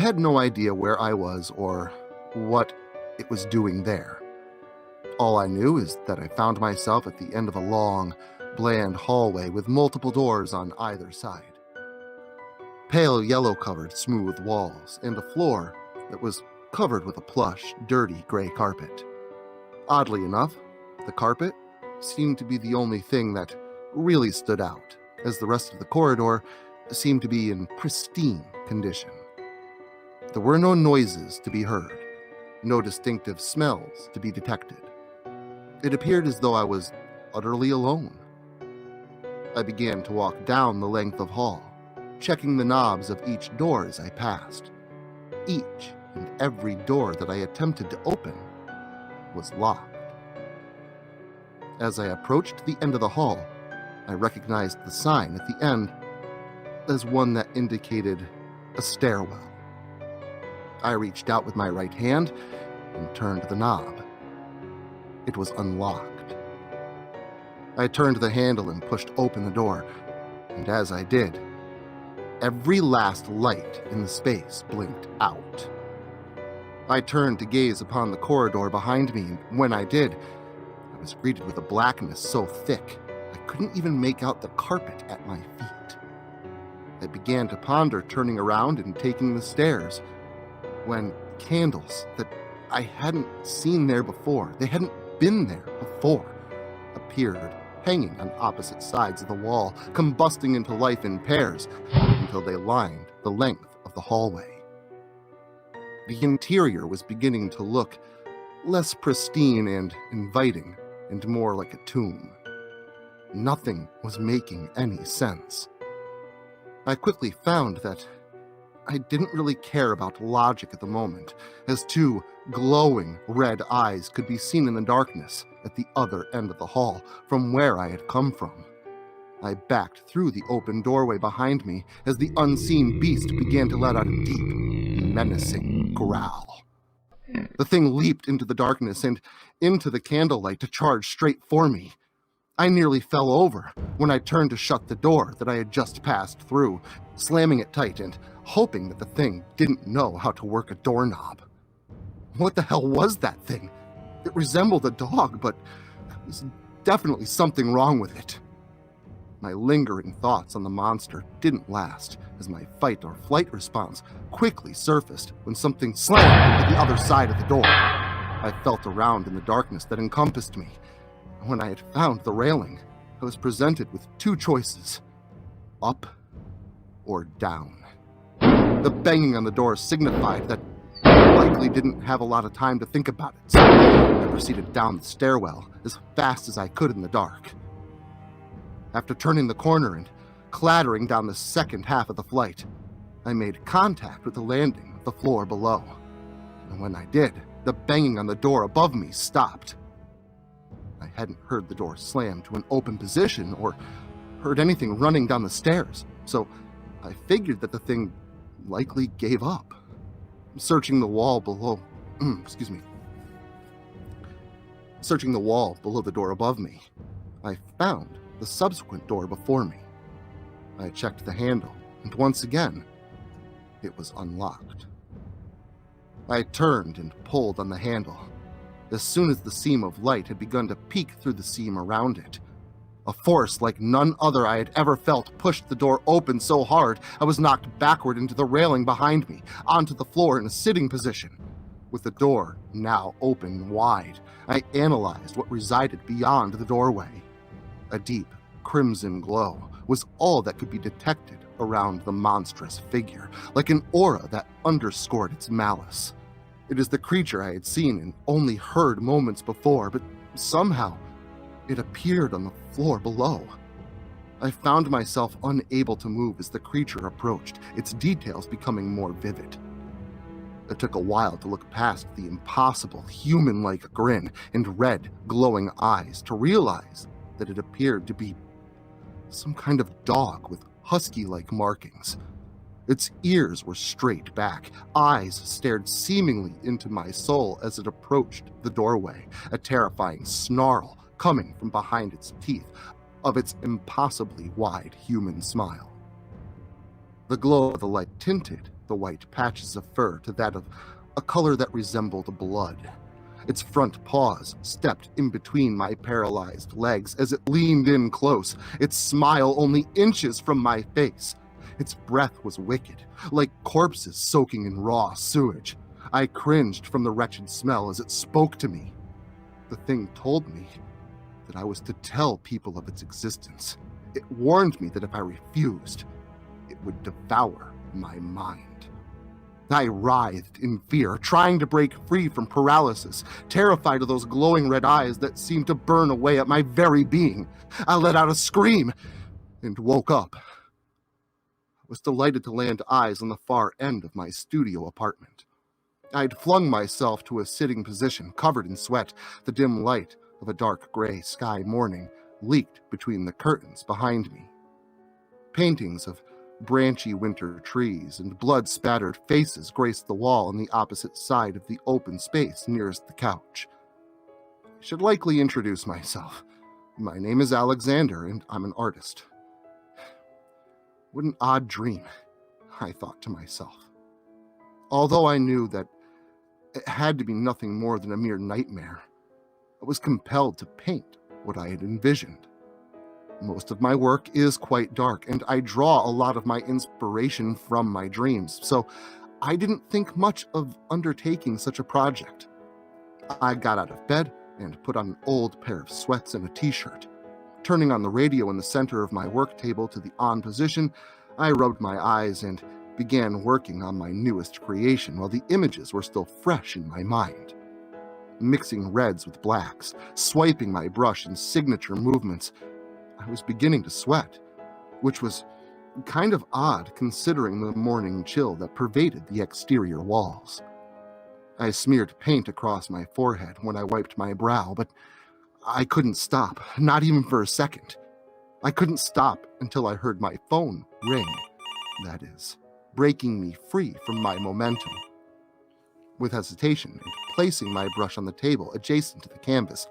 had no idea where I was or what it was doing there. All I knew is that I found myself at the end of a long, bland hallway with multiple doors on either side. Pale yellow-covered smooth walls and a floor that was covered with a plush, dirty gray carpet. Oddly enough, the carpet seemed to be the only thing that really stood out, as the rest of the corridor seemed to be in pristine condition. There were no noises to be heard, no distinctive smells to be detected. It appeared as though I was utterly alone. I began to walk down the length of hall, checking the knobs of each door as I passed. Each and every door that I attempted to open was locked. As I approached the end of the hall, I recognized the sign at the end as one that indicated a stairwell. I reached out with my right hand and turned the knob. It was unlocked. I turned the handle and pushed open the door, and as I did, every last light in the space blinked out. I turned to gaze upon the corridor behind me, and when I did, I was greeted with a blackness so thick I couldn't even make out the carpet at my feet. I began to ponder turning around and taking the stairs, when candles that I hadn't seen there before, they hadn't been there before, appeared hanging on opposite sides of the wall, combusting into life in pairs until they lined the length of the hallway. The interior was beginning to look less pristine and inviting and more like a tomb. Nothing was making any sense. I quickly found that I didn't really care about logic at the moment, as two glowing red eyes could be seen in the darkness at the other end of the hall from where I had come from. I backed through the open doorway behind me as the unseen beast began to let out a deep, menacing growl. The thing leaped into the darkness and into the candlelight to charge straight for me. I nearly fell over when I turned to shut the door that I had just passed through, slamming it tight and hoping that the thing didn't know how to work a doorknob. What the hell was that thing? It resembled a dog, but there was definitely something wrong with it. My lingering thoughts on the monster didn't last, as my fight or flight response quickly surfaced when something slammed into the other side of the door. I felt around in the darkness that encompassed me. When I had found the railing, I was presented with two choices: up or down. The banging on the door signified that I likely didn't have a lot of time to think about it, so I proceeded down the stairwell as fast as I could in the dark. After turning the corner and clattering down the second half of the flight, I made contact with the landing of the floor below. And when I did, the banging on the door above me stopped. I hadn't heard the door slam to an open position or heard anything running down the stairs, so I figured that the thing likely gave up. Searching the wall below the door above me, I found the subsequent door before me. I checked the handle, and once again, it was unlocked. I turned and pulled on the handle. As soon as the seam of light had begun to peek through the seam around it, a force like none other I had ever felt pushed the door open so hard I was knocked backward into the railing behind me, onto the floor in a sitting position. With the door now open wide, I analyzed what resided beyond the doorway. A deep, crimson glow was all that could be detected around the monstrous figure, like an aura that underscored its malice. It is the creature I had seen and only heard moments before, but somehow it appeared on the floor below. I found myself unable to move as the creature approached, its details becoming more vivid. It took a while to look past the impossible, human-like grin and red, glowing eyes to realize that it appeared to be some kind of dog with husky-like markings. Its ears were straight back, eyes stared seemingly into my soul as it approached the doorway, a terrifying snarl coming from behind its teeth of its impossibly wide human smile. The glow of the light tinted the white patches of fur to that of a color that resembled blood. Its front paws stepped in between my paralyzed legs as it leaned in close, its smile only inches from my face. Its breath was wicked, like corpses soaking in raw sewage. I cringed from the wretched smell as it spoke to me. The thing told me that I was to tell people of its existence. It warned me that if I refused, it would devour my mind. I writhed in fear, trying to break free from paralysis, terrified of those glowing red eyes that seemed to burn away at my very being. I let out a scream and woke up. I was delighted to land eyes on the far end of my studio apartment. I'd flung myself to a sitting position, covered in sweat. The dim light of a dark gray sky morning leaked between the curtains behind me. Paintings of branchy winter trees and blood-spattered faces graced the wall on the opposite side of the open space nearest the couch. I should likely introduce myself. My name is Alexander, and I'm an artist. What an odd dream, I thought to myself. Although I knew that it had to be nothing more than a mere nightmare, I was compelled to paint what I had envisioned. Most of my work is quite dark, and I draw a lot of my inspiration from my dreams, so I didn't think much of undertaking such a project. I got out of bed and put on an old pair of sweats and a t-shirt. Turning on the radio in the center of my work table to the on position, I rubbed my eyes and began working on my newest creation while the images were still fresh in my mind. Mixing reds with blacks, swiping my brush in signature movements, I was beginning to sweat, which was kind of odd considering the morning chill that pervaded the exterior walls. I smeared paint across my forehead when I wiped my brow, but I couldn't stop, not even for a second. I couldn't stop until I heard my phone ring, that is, breaking me free from my momentum. With hesitation and placing my brush on the table adjacent to the canvas,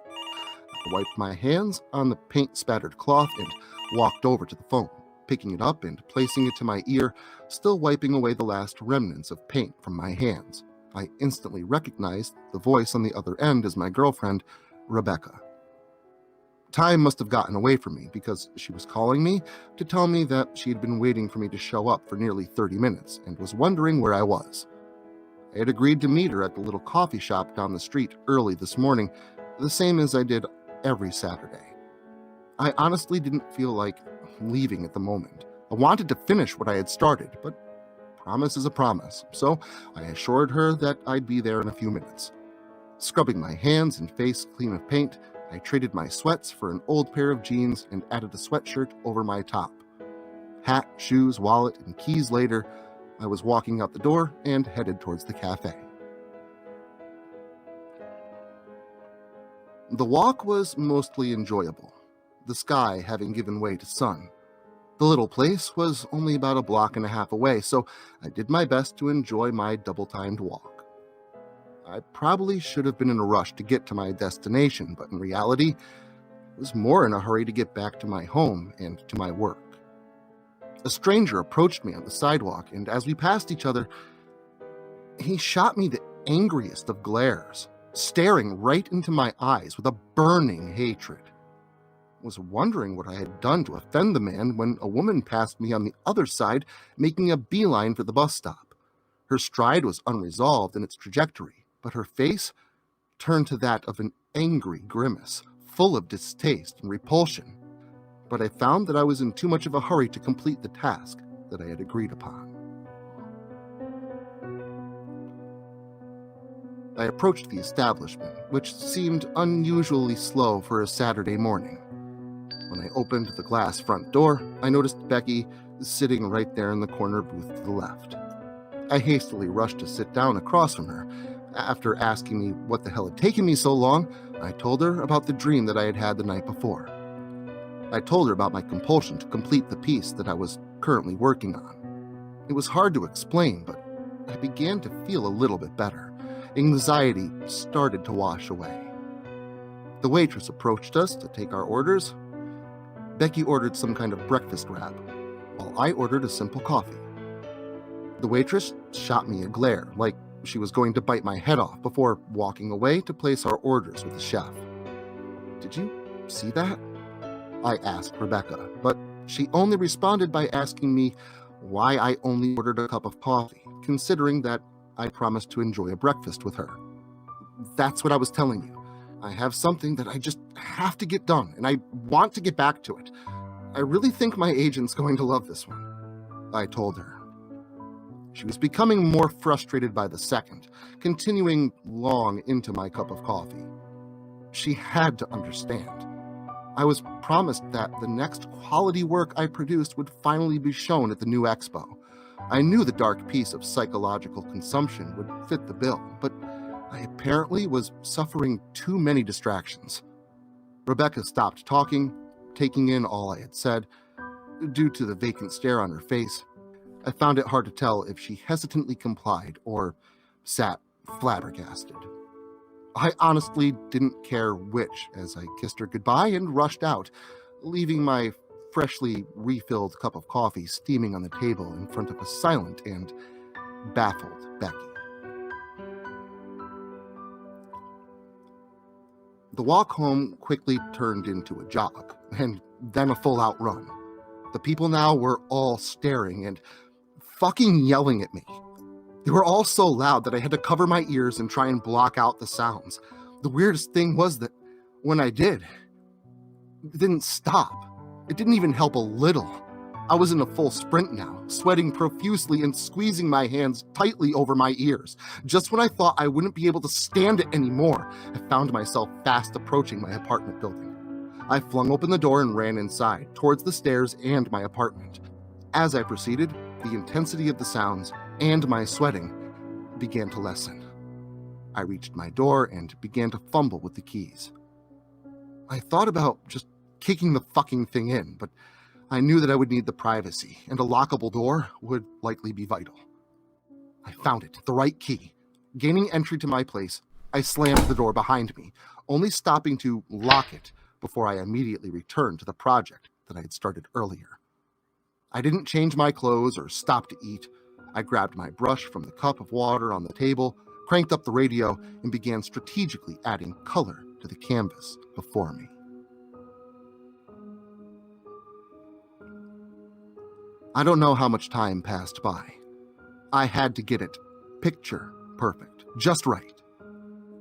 I wiped my hands on the paint-spattered cloth and walked over to the phone, picking it up and placing it to my ear, still wiping away the last remnants of paint from my hands. I instantly recognized the voice on the other end as my girlfriend, Rebecca. Time must have gotten away from me because she was calling me to tell me that she had been waiting for me to show up for nearly 30 minutes and was wondering where I was. I had agreed to meet her at the little coffee shop down the street early this morning, the same as I did every Saturday. I honestly didn't feel like leaving at the moment. I wanted to finish what I had started, but promise is a promise, so I assured her that I'd be there in a few minutes. Scrubbing my hands and face clean of paint, I traded my sweats for an old pair of jeans and added a sweatshirt over my top. Hat, shoes, wallet, and keys later, I was walking out the door and headed towards the cafe. The walk was mostly enjoyable, the sky having given way to sun. The little place was only about a block and a half away, so I did my best to enjoy my double-timed walk. I probably should have been in a rush to get to my destination, but in reality, I was more in a hurry to get back to my home and to my work. A stranger approached me on the sidewalk, and as we passed each other, he shot me the angriest of glares, staring right into my eyes with a burning hatred. I was wondering what I had done to offend the man when a woman passed me on the other side, making a beeline for the bus stop. Her stride was unresolved in its trajectory, but her face turned to that of an angry grimace, full of distaste and repulsion. But I found that I was in too much of a hurry to complete the task that I had agreed upon. I approached the establishment, which seemed unusually slow for a Saturday morning. When I opened the glass front door, I noticed Becky sitting right there in the corner booth to the left. I hastily rushed to sit down across from her. After asking me what the hell had taken me so long, I told her about the dream that I had had the night before. I told her about my compulsion to complete the piece that I was currently working on. It was hard to explain, but I began to feel a little bit better. Anxiety started to wash away. The waitress approached us to take our orders. Becky ordered some kind of breakfast wrap, while I ordered a simple coffee. The waitress shot me a glare, like she was going to bite my head off, before walking away to place our orders with the chef. "Did you see that?" I asked Rebecca, but she only responded by asking me why I only ordered a cup of coffee, considering that I promised to enjoy a breakfast with her. "That's what I was telling you. I have something that I just have to get done, and I want to get back to it. I really think my agent's going to love this one," I told her. She was becoming more frustrated by the second, continuing long into my cup of coffee. She had to understand. I was promised that the next quality work I produced would finally be shown at the new expo. I knew the dark piece of psychological consumption would fit the bill, but I apparently was suffering too many distractions. Rebecca stopped talking, taking in all I had said. Due to the vacant stare on her face, I found it hard to tell if she hesitantly complied or sat flabbergasted. I honestly didn't care which as I kissed her goodbye and rushed out, leaving my freshly refilled cup of coffee steaming on the table in front of a silent and baffled Becky. The walk home quickly turned into a jog, and then a full-out run. The people now were all staring and fucking yelling at me. They were all so loud that I had to cover my ears and try and block out the sounds. The weirdest thing was that when I did, it didn't stop. It didn't even help a little. I was in a full sprint now, sweating profusely and squeezing my hands tightly over my ears. Just when I thought I wouldn't be able to stand it anymore, I found myself fast approaching my apartment building. I flung open the door and ran inside, towards the stairs and my apartment. As I proceeded, the intensity of the sounds and my sweating began to lessen. I reached my door and began to fumble with the keys. I thought about just kicking the fucking thing in, but I knew that I would need the privacy, and a lockable door would likely be vital. I found it, the right key. Gaining entry to my place, I slammed the door behind me, only stopping to lock it before I immediately returned to the project that I had started earlier. I didn't change my clothes or stop to eat. I grabbed my brush from the cup of water on the table, cranked up the radio, and began strategically adding color to the canvas before me. I don't know how much time passed by. I had to get it picture perfect, just right.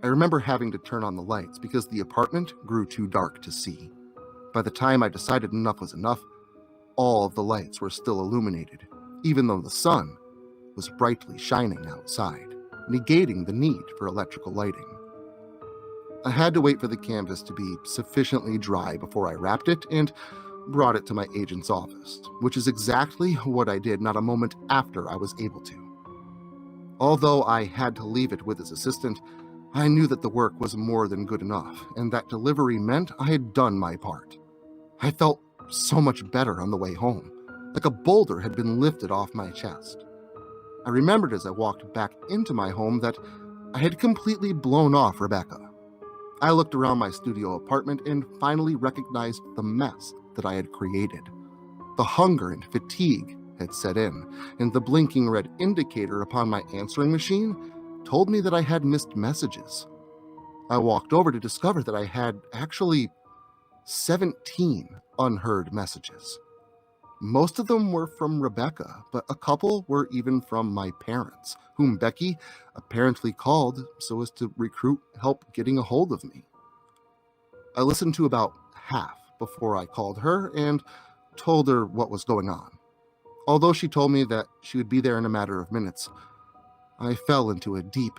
I remember having to turn on the lights because the apartment grew too dark to see. By the time I decided enough was enough, all of the lights were still illuminated, even though the sun was brightly shining outside, negating the need for electrical lighting. I had to wait for the canvas to be sufficiently dry before I wrapped it and brought it to my agent's office, which is exactly what I did not a moment after I was able to. Although I had to leave it with his assistant, I knew that the work was more than good enough, and that delivery meant I had done my part. I felt so much better on the way home, like a boulder had been lifted off my chest. I remembered as I walked back into my home that I had completely blown off Rebecca. I looked around my studio apartment and finally recognized the mess that I had created. The hunger and fatigue had set in, and the blinking red indicator upon my answering machine told me that I had missed messages. I walked over to discover that I had actually 17 unheard messages. Most of them were from Rebecca, but a couple were even from my parents, whom Becky apparently called so as to recruit help getting a hold of me. I listened to about half before I called her and told her what was going on. Although she told me that she would be there in a matter of minutes, I fell into a deep,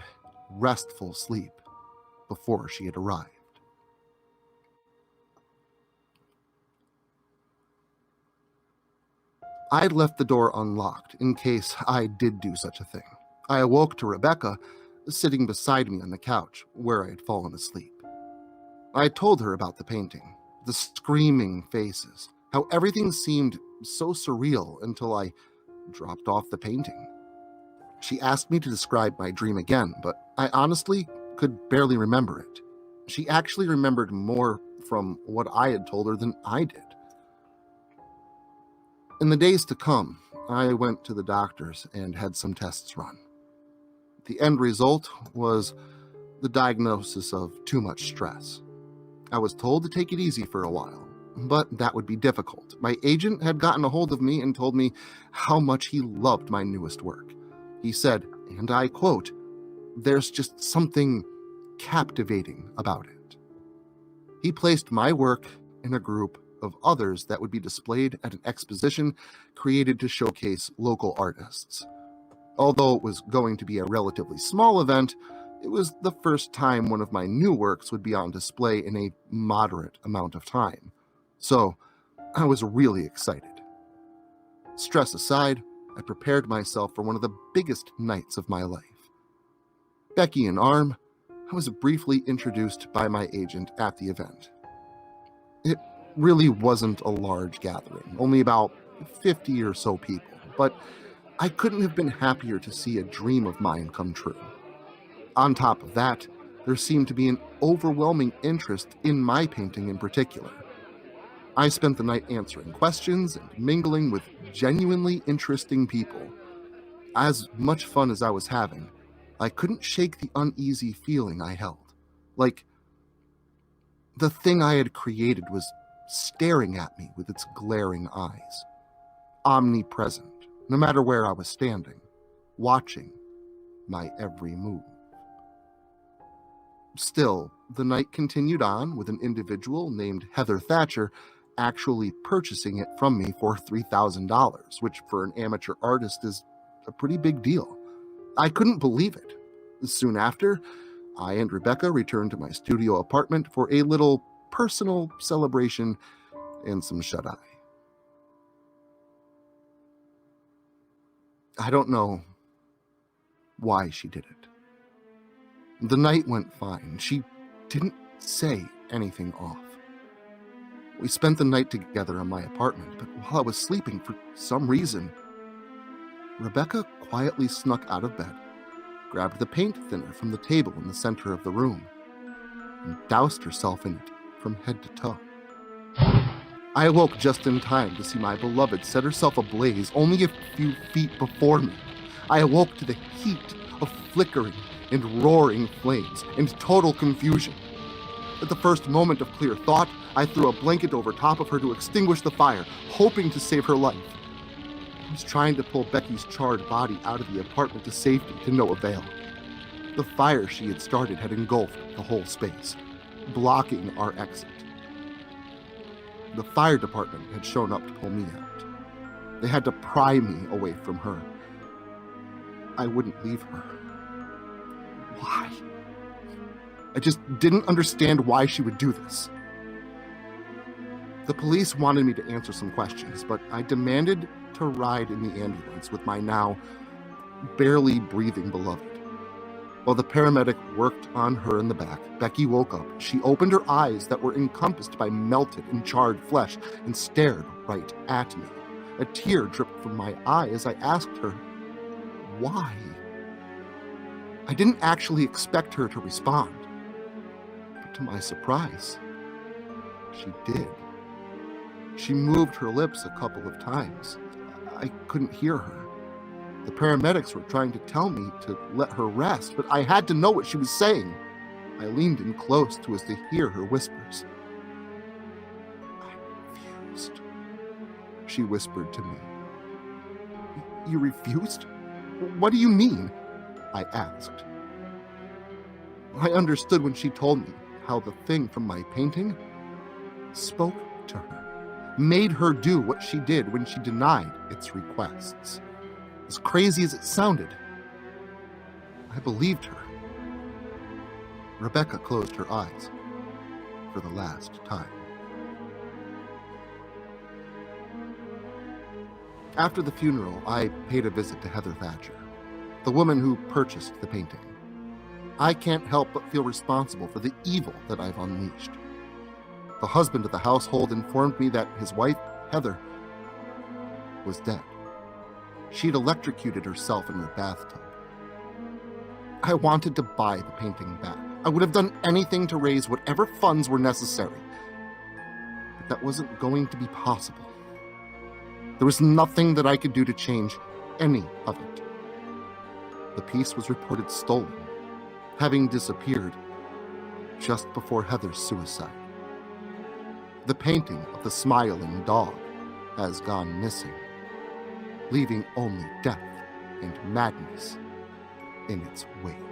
restful sleep before she had arrived. I'd left the door unlocked in case I did do such a thing. I awoke to Rebecca sitting beside me on the couch where I had fallen asleep. I told her about the painting, the screaming faces, how everything seemed so surreal until I dropped off the painting. She asked me to describe my dream again, but I honestly could barely remember it. She actually remembered more from what I had told her than I did. In the days to come, I went to the doctors and had some tests run. The end result was the diagnosis of too much stress. I was told to take it easy for a while, but that would be difficult. My agent had gotten a hold of me and told me how much he loved my newest work. He said, and I quote, "There's just something captivating about it." He placed my work in a group of others that would be displayed at an exposition created to showcase local artists. Although it was going to be a relatively small event, it was the first time one of my new works would be on display in a moderate amount of time. So I was really excited. Stress aside, I prepared myself for one of the biggest nights of my life. Becky and Arm, I was briefly introduced by my agent at the event. It really wasn't a large gathering, only about 50 or so people, but I couldn't have been happier to see a dream of mine come true. On top of that, there seemed to be an overwhelming interest in my painting in particular. I spent the night answering questions and mingling with genuinely interesting people. As much fun as I was having, I couldn't shake the uneasy feeling I held. Like the thing I had created was staring at me with its glaring eyes. Omnipresent, no matter where I was standing, watching my every move. Still, the night continued on with an individual named Heather Thatcher actually purchasing it from me for $3,000, which for an amateur artist is a pretty big deal. I couldn't believe it. Soon after, I and Rebecca returned to my studio apartment for a little personal celebration and some shut-eye. I don't know why she did it. The night went fine. She didn't say anything off. We spent the night together in my apartment, but while I was sleeping, for some reason, Rebecca quietly snuck out of bed, grabbed the paint thinner from the table in the center of the room, and doused herself in it from head to toe. I awoke just in time to see my beloved set herself ablaze only a few feet before me. I awoke to the heat of flickering and roaring flames and total confusion. At the first moment of clear thought, I threw a blanket over top of her to extinguish the fire, hoping to save her life. I was trying to pull Becky's charred body out of the apartment to safety, to no avail. The fire she had started had engulfed the whole space, blocking our exit. The fire department had shown up to pull me out. They had to pry me away from her. I wouldn't leave her. Why? I just didn't understand why she would do this. The police wanted me to answer some questions, but I demanded to ride in the ambulance with my now barely breathing beloved. While the paramedic worked on her in the back, Becky woke up. She opened her eyes that were encompassed by melted and charred flesh and stared right at me. A tear dripped from my eye as I asked her, why? I didn't actually expect her to respond, but to my surprise, she did. She moved her lips a couple of times. I couldn't hear her. The paramedics were trying to tell me to let her rest, but I had to know what she was saying. I leaned in close so as to hear her whispers. I refused, she whispered to me. You refused? What do you mean? I asked. I understood when she told me how the thing from my painting spoke to her, made her do what she did when she denied its requests. As crazy as it sounded, I believed her. Rebecca closed her eyes for the last time. After the funeral, I paid a visit to Heather Thatcher, the woman who purchased the painting. I can't help but feel responsible for the evil that I've unleashed. The husband of the household informed me that his wife, Heather, was dead. She'd electrocuted herself in her bathtub. I wanted to buy the painting back. I would have done anything to raise whatever funds were necessary. But that wasn't going to be possible. There was nothing that I could do to change any of it. The piece was reported stolen, having disappeared just before Heather's suicide. The painting of the smiling dog has gone missing, leaving only death and madness in its wake.